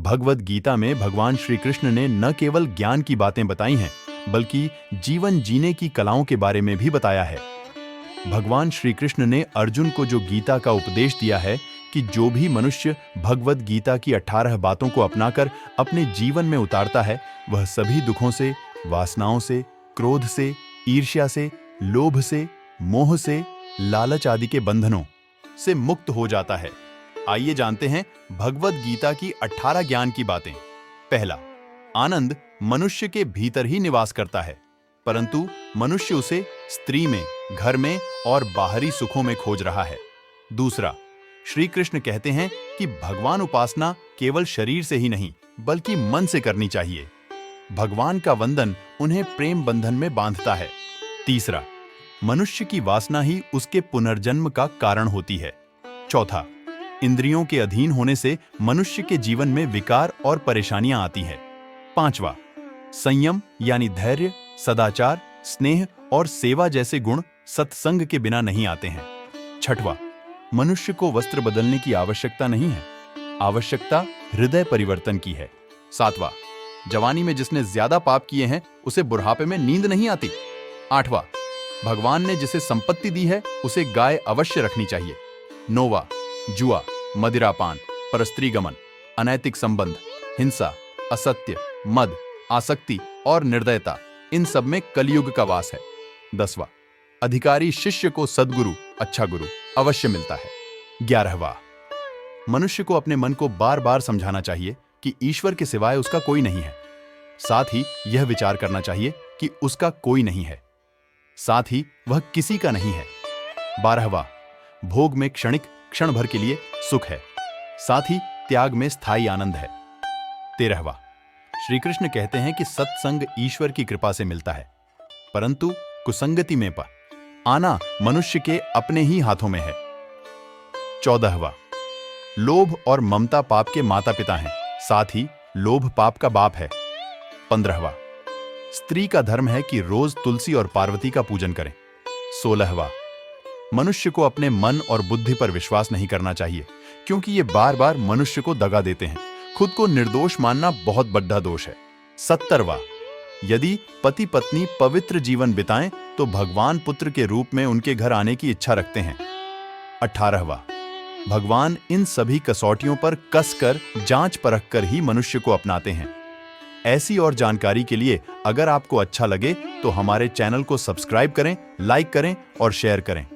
भगवद गीता में भगवान श्री कृष्ण ने न केवल ज्ञान की बातें बताई हैं, बल्कि जीवन जीने की कलाओं के बारे में भी बताया है। भगवान श्री कृष्ण ने अर्जुन को जो गीता का उपदेश दिया है कि जो भी मनुष्य भगवद गीता की 18 बातों को अपनाकर अपने जीवन में उतारता है, वह सभी दुखों से, वासनाओं से, क्रोध से, ईर्ष्या से, लोभ से, मोह से, लालच आदि के बंधनों से मुक्त हो जाता है। आइए जानते हैं भगवद गीता की 18 ज्ञान की बातें। पहला, आनंद मनुष्य के भीतर ही निवास करता है, परंतु मनुष्य उसे स्त्री में, घर में और बाहरी सुखों में खोज रहा है। दूसरा, श्री कृष्ण कहते हैं कि भगवान उपासना केवल शरीर से ही नहीं, बल्कि मन से करनी चाहिए। भगवान का वंदन उन्हें प्रेम बंधन में बांधता है। तीसरा, मनुष्य की वासना ही उसके पुनर्जन्म का कारण होती है। चौथा, इंद्रियों के अधीन होने से मनुष्य के जीवन में विकार और परेशानियां आती हैं। पांचवा, संयम यानी धैर्य, सदाचार, स्नेह और सेवा जैसे गुण सत्संग के बिना नहीं आते हैं। छठवां, मनुष्य को वस्त्र बदलने की आवश्यकता नहीं है, आवश्यकता हृदय परिवर्तन की है। सातवां, जवानी में जिसने ज्यादा पाप किए हैं उसे बुढ़ापे में नींद नहीं आती। आठवां, भगवान ने जिसे संपत्ति दी है उसे गाय अवश्य रखनी चाहिए। नौवां, जुआ, मदिरापान, परस्त्री गमन, अनैतिक संबंध, हिंसा, असत्य, मद, आसक्ति और निर्दयता, इन सब में कलयुग का वास है। 10वां, अधिकारी शिष्य को सद्गुरु, अच्छा गुरु अवश्य मिलता है। 11वां, मनुष्य को अपने मन को बार बार समझाना चाहिए कि ईश्वर के सिवाय उसका कोई नहीं है। साथ ही यह विचार करना चाहिए कि उसका कोई नहीं है, साथ ही वह किसी का नहीं है। 12वां, भोग में क्षणिक, क्षण भर के लिए सुख है, साथ ही त्याग में स्थायी आनंद है। 13वां, श्री कृष्ण कहते हैं कि सत्संग ईश्वर की कृपा से मिलता है, परंतु कुसंगति में आना मनुष्य के अपने ही हाथों में है। 14वां, लोभ और ममता पाप के माता पिता हैं, साथ ही लोभ पाप का बाप है। 15वां, स्त्री का धर्म है कि रोज तुलसी और पार्वती का पूजन करें। 16वां, मनुष्य को अपने मन और बुद्धि पर विश्वास नहीं करना चाहिए, क्योंकि ये बार बार मनुष्य को दगा देते हैं। खुद को निर्दोष मानना बहुत बड़ा दोष है। 17वां, यदि पति पत्नी पवित्र जीवन बिताएं तो भगवान पुत्र के रूप में उनके घर आने की इच्छा रखते हैं। 18वां, भगवान इन सभी कसौटियों पर कसकर जांच परख कर ही मनुष्य को अपनाते हैं। ऐसी और जानकारी के लिए अगर आपको अच्छा लगे तो हमारे चैनल को सब्सक्राइब करें, लाइक करें और शेयर करें।